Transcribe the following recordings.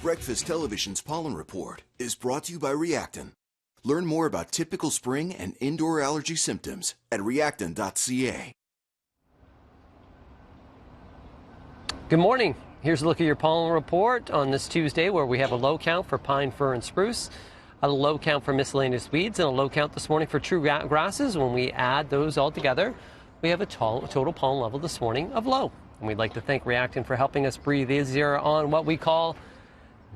Breakfast Television's Pollen Report is brought to you by Reactin. Learn more about typical spring and indoor allergy symptoms at reactin.ca. Good morning. Here's a look at your pollen report on this Tuesday, where we have a low count for pine, fir, and spruce, a low count for miscellaneous weeds, and a low count this morning for true grasses. When we add those all together, we have a total pollen level this morning of low. And we'd like to thank Reactin for helping us breathe easier on what we call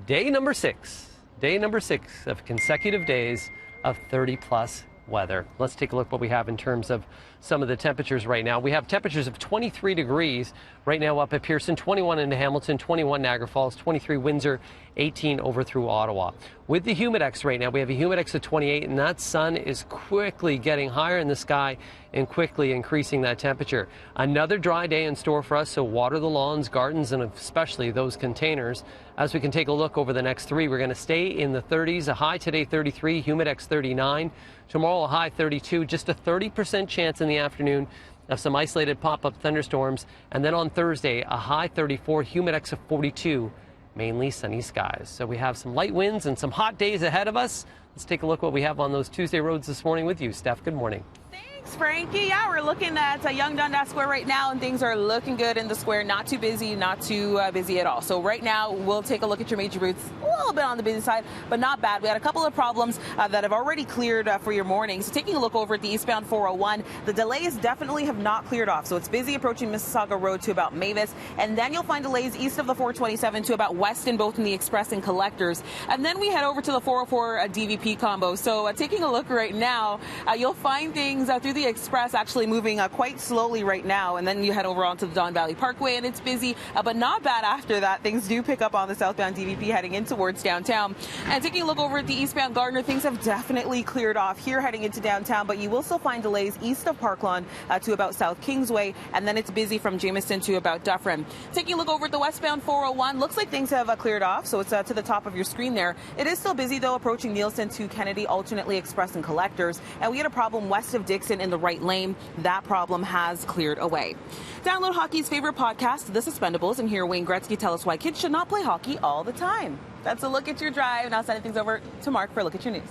day number 6. Day number 6 of consecutive days of 30-plus weather. Let's take a look what we have in terms of some of the temperatures right now. We have temperatures of 23 degrees right now up at Pearson, 21 into Hamilton, 21 Niagara Falls, 23 Windsor, 18 over through Ottawa. With the humidex right now, we have a humidex of 28, and that sun is quickly getting higher in the sky and quickly increasing that temperature. Another dry day in store for us, so water the lawns, gardens, and especially those containers. As we can take a look over the next 3, we're going to stay in the 30s. A high today 33, humidex 39. Tomorrow a high 32, just a 30% chance in the afternoon of some isolated pop-up thunderstorms. And then on Thursday, a high 34, humidex of 42, mainly sunny skies. So we have some light winds and some hot days ahead of us. Let's take a look what we have on those Tuesday roads this morning with you, Steph. Good morning. Thanks, Frankie. Yeah, we're looking at Young Dundas Square right now, and things are looking good in the square. Not too busy, not too busy at all. So right now, we'll take a look at your major routes. A little bit on the busy side, but not bad. We had a couple of problems that have already cleared for your morning. So taking a look over at the eastbound 401, the delays definitely have not cleared off. So it's busy approaching Mississauga Road to about Mavis, and then you'll find delays east of the 427 to about Weston, both in the Express and Collectors. And then we head over to the 404 DVP combo. So taking a look right now, you'll find things through the Express actually moving quite slowly right now, and then you head over onto the Don Valley Parkway and it's busy, but not bad after that. Things do pick up on the southbound DVP heading in towards downtown. And taking a look over at the eastbound Gardner, things have definitely cleared off here heading into downtown, but you will still find delays east of Parklawn to about South Kingsway, and then it's busy from Jameson to about Dufferin. Taking a look over at the westbound 401, looks like things have cleared off, so it's to the top of your screen there. It is still busy though, approaching Nielsen to Kennedy, alternately Express and Collectors, and we had a problem west of Dixon in the right lane. That problem has cleared away. Download hockey's favorite podcast, The Suspendables, and hear Wayne Gretzky tell us why kids should not play hockey all the time. That's a look at your drive. Now sending things over to Mark for a look at your news.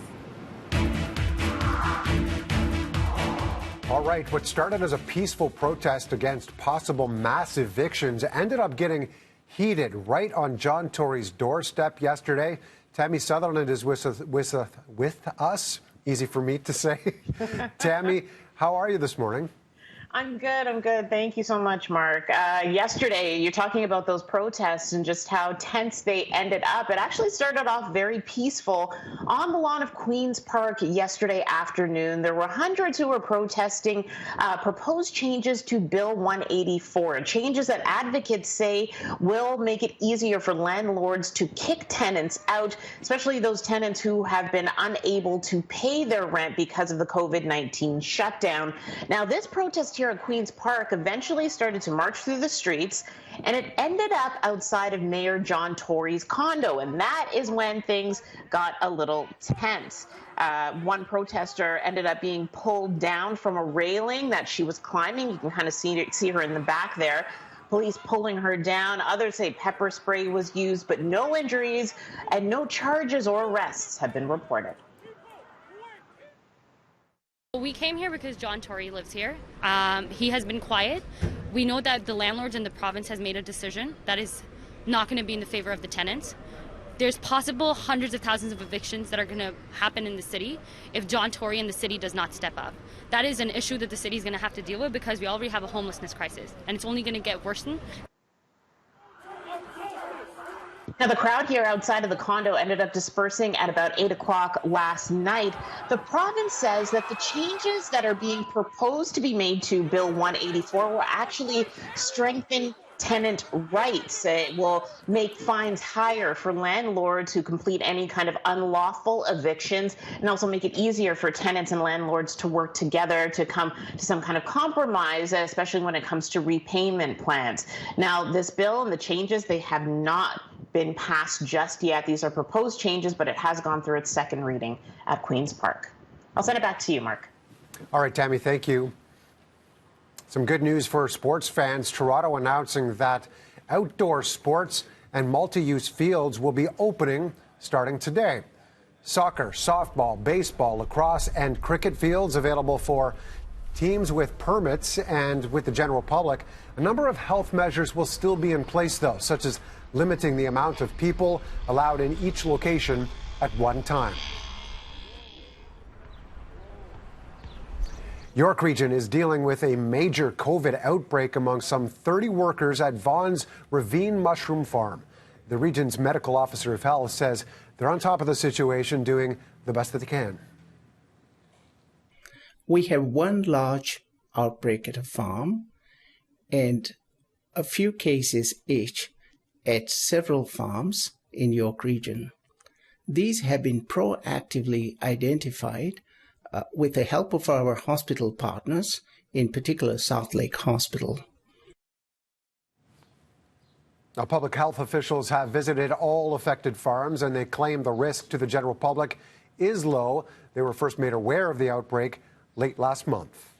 All right, what started as a peaceful protest against possible mass evictions ended up getting heated right on John Tory's doorstep yesterday. Tammy Sutherland is with us. Easy for me to say. Tammy, how are you this morning? I'm good. Thank you so much, Mark. Yesterday, you're talking about those protests and just how tense they ended up. It actually started off very peaceful on the lawn of Queen's Park yesterday afternoon. There were hundreds who were protesting proposed changes to Bill 184, changes that advocates say will make it easier for landlords to kick tenants out, especially those tenants who have been unable to pay their rent because of the COVID-19 shutdown. Now, this protest here at Queen's Park eventually started to march through the streets, and it ended up outside of Mayor John Tory's condo, and that is when things got a little tense. One protester ended up being pulled down from a railing that she was climbing. You can kind of see her in the back there. Police pulling her down. Others say pepper spray was used, but no injuries and no charges or arrests have been reported. We came here because John Tory lives here. He has been quiet. We know that the landlords in the province has made a decision that is not going to be in the favor of the tenants. There's possible hundreds of thousands of evictions that are going to happen in the city if John Tory and the city does not step up. That is an issue that the city is going to have to deal with because we already have a homelessness crisis, and it's only going to get worsened. Now, the crowd here outside of the condo ended up dispersing at about 8 o'clock last night. The province says that the changes that are being proposed to be made to Bill 184 will actually strengthen tenant rights. It will make fines higher for landlords who complete any kind of unlawful evictions, and also make it easier for tenants and landlords to work together to come to some kind of compromise, especially when it comes to repayment plans. Now, this bill and the changes, they have not been passed just yet. These are proposed changes, but it has gone through its second reading at Queen's Park. I'll send it back to you, Mark. All right, Tammy, thank you. Some good news for sports fans. Toronto announcing that outdoor sports and multi-use fields will be opening starting today. Soccer, softball, baseball, lacrosse, and cricket fields available for teams with permits and with the general public. A number of health measures will still be in place, though, such as limiting the amount of people allowed in each location at one time. York Region is dealing with a major COVID outbreak among some 30 workers at Vaughan's Ravine Mushroom Farm. The region's medical officer of health says they're on top of the situation, doing the best that they can. We have one large outbreak at a farm and a few cases each at several farms in York Region. These have been proactively identified with the help of our hospital partners, in particular South Lake Hospital. Now, public health officials have visited all affected farms, and they claim the risk to the general public is low. They were first made aware of the outbreak late last month.